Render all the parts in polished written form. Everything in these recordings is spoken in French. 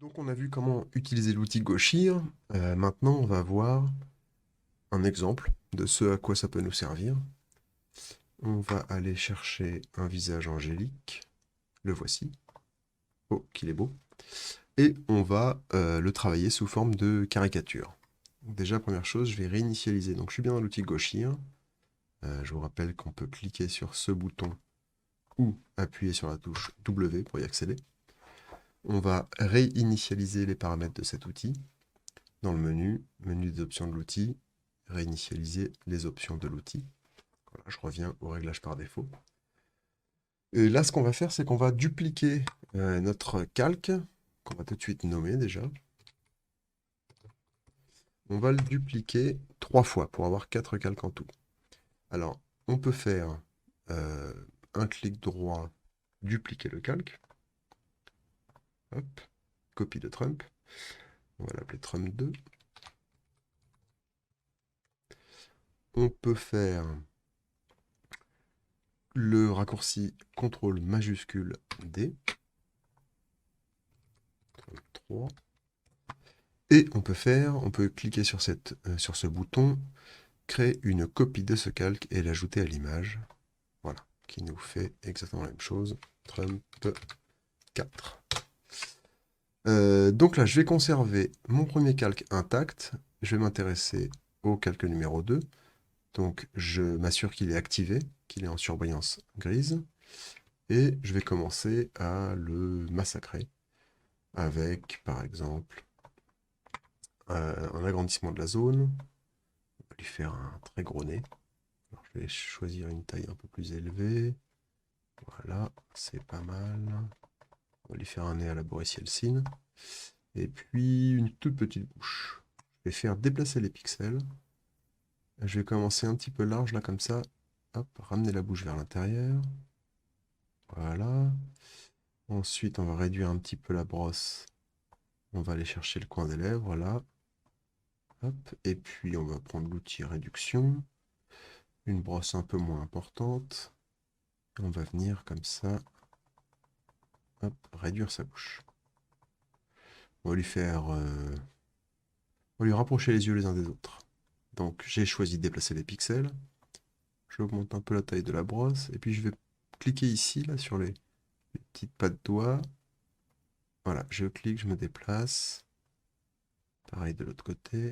Donc on a vu comment utiliser l'outil Gauchir. Maintenant on va voir un exemple de ce à quoi ça peut nous servir. On va aller chercher un visage angélique. Le voici. Oh, qu'il est beau. Et on va le travailler sous forme de caricature. Donc déjà, première chose, je vais réinitialiser. Donc je suis bien dans l'outil Gauchir. Je vous rappelle qu'on peut cliquer sur ce bouton ou appuyer sur la touche W pour y accéder. On va réinitialiser les paramètres de cet outil. Dans le menu des options de l'outil, réinitialiser les options de l'outil. Voilà, je reviens au réglage par défaut. Et là, ce qu'on va faire, c'est qu'on va dupliquer notre calque, qu'on va tout de suite nommer déjà. On va le dupliquer 3 fois pour avoir 4 calques en tout. Alors, on peut faire un clic droit, dupliquer le calque. Hop, copie de Trump. On va l'appeler Trump 2. On peut faire le raccourci CTRL majuscule D. 3. Et on peut cliquer sur ce bouton, créer une copie de ce calque et l'ajouter à l'image. Voilà, qui nous fait exactement la même chose. Trump 4. Donc là, je vais conserver mon premier calque intact. Je vais m'intéresser au calque numéro 2. Donc, je m'assure qu'il est activé, qu'il est en surbrillance grise. Et je vais commencer à le massacrer avec, par exemple, un agrandissement de la zone. On va lui faire un très gros nez. Alors, je vais choisir une taille un peu plus élevée. Voilà, c'est pas mal. On va lui faire un nez à la Boris Yeltsin. Et puis une toute petite bouche. Je vais faire déplacer les pixels. Je vais commencer un petit peu large là comme ça. Hop, ramener la bouche vers l'intérieur. Voilà. Ensuite, on va réduire un petit peu la brosse. On va aller chercher le coin des lèvres, là. Hop. Et puis, on va prendre l'outil réduction. Une brosse un peu moins importante. On va venir comme ça. Hop, réduire sa bouche. On va lui faire... on va lui rapprocher les yeux les uns des autres. Donc, j'ai choisi de déplacer les pixels. J'augmente un peu la taille de la brosse. Et puis, je vais cliquer ici, là, sur les petites pattes de doigts. Voilà, je clique, je me déplace. Pareil de l'autre côté.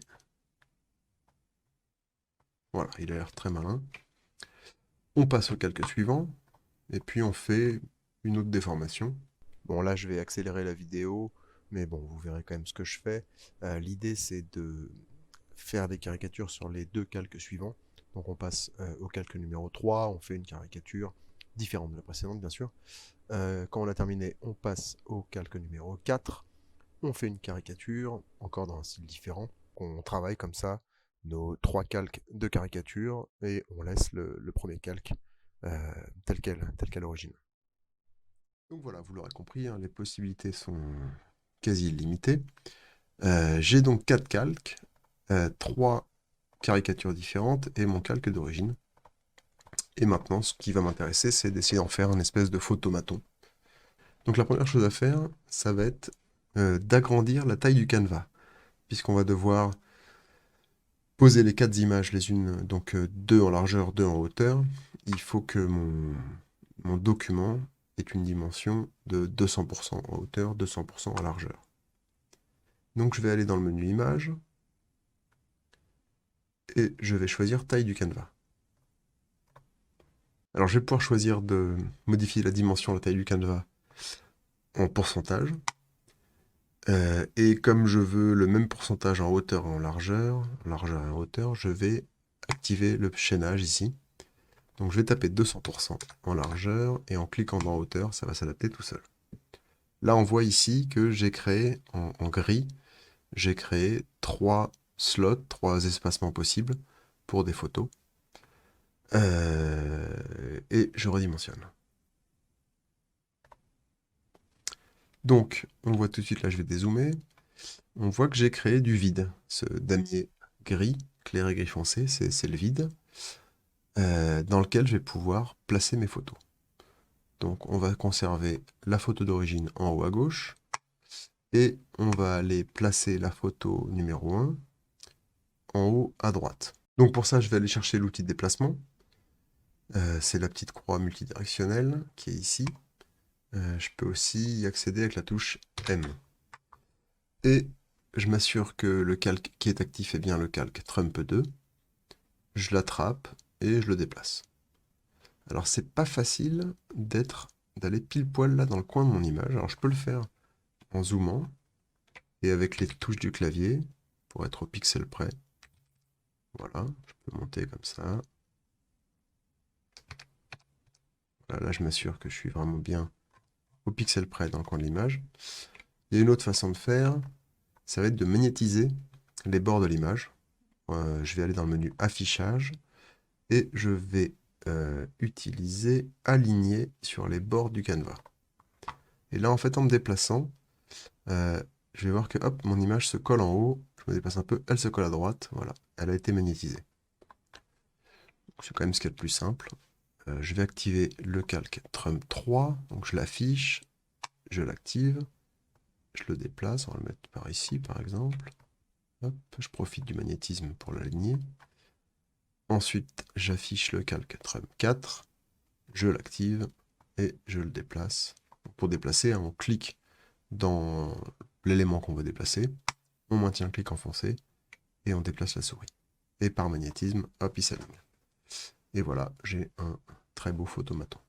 Voilà, il a l'air très malin. On passe au calque suivant, et puis on fait une autre déformation. Bon, là, je vais accélérer la vidéo, mais bon, vous verrez quand même ce que je fais. L'idée, c'est de faire des caricatures sur les deux calques suivants. Donc on passe au calque numéro 3, on fait une caricature différente de la précédente, bien sûr. Quand on a terminé, on passe au calque numéro 4. On fait une caricature, encore dans un style différent. On travaille comme ça nos 3 calques de caricature et on laisse le premier calque tel qu'à l'origine. Donc voilà, vous l'aurez compris, hein, les possibilités sont quasi illimitées. J'ai donc 4 calques, 3 caricatures différentes et mon calque d'origine. Et maintenant, ce qui va m'intéresser, c'est d'essayer d'en faire un espèce de photomaton. Donc la première chose à faire, ça va être d'agrandir la taille du canevas, puisqu'on va devoir poser les 4 images les unes, donc 2 en largeur, 2 en hauteur. Il faut que mon document ait une dimension de 200% en hauteur, 200% en largeur. Donc je vais aller dans le menu Images, et je vais choisir Taille du canevas. Alors je vais pouvoir choisir de modifier la dimension, la taille du canevas en pourcentage. Et comme je veux le même pourcentage en hauteur et en largeur et en hauteur, je vais activer le chaînage ici. Donc je vais taper 200% en largeur et en cliquant dans hauteur, ça va s'adapter tout seul. Là, on voit ici que j'ai créé en gris, j'ai créé 3 slots, 3 espacements possibles pour des photos. Et je redimensionne. Donc, on voit tout de suite, là je vais dézoomer, on voit que j'ai créé du vide. Ce damier gris, clair et gris foncé, c'est le vide, dans lequel je vais pouvoir placer mes photos. Donc on va conserver la photo d'origine en haut à gauche, Et on va aller placer la photo numéro 1 en haut à droite. Donc pour ça, je vais aller chercher l'outil de déplacement. C'est la petite croix multidirectionnelle qui est ici. Je peux aussi y accéder avec la touche M. Et je m'assure que le calque qui est actif est bien le calque Trump 2. Je l'attrape et je le déplace. Alors c'est pas facile d'aller pile poil là dans le coin de mon image. Alors je peux le faire en zoomant et avec les touches du clavier pour être au pixel près. Voilà, je peux monter comme ça. Voilà, là je m'assure que je suis vraiment bien au pixel près dans le coin de l'image. Il y a une autre façon de faire, ça va être de magnétiser les bords de l'image. Je vais aller dans le menu affichage et je vais utiliser aligner sur les bords du canevas. Et là en fait en me déplaçant, je vais voir que hop, mon image se colle en haut, je me déplace un peu, elle se colle à droite, voilà, elle a été magnétisée. C'est quand même ce qu'il y a de plus simple. Je vais activer le calque Trump 3, donc je l'affiche, je l'active, je le déplace, on va le mettre par ici par exemple. Hop, je profite du magnétisme pour l'aligner. Ensuite, j'affiche le calque Trump 4, je l'active et je le déplace. Pour déplacer, on clique dans l'élément qu'on veut déplacer, on maintient le clic enfoncé et on déplace la souris. Et par magnétisme, hop, il s'aligne. Et voilà, j'ai un très beau photomaton.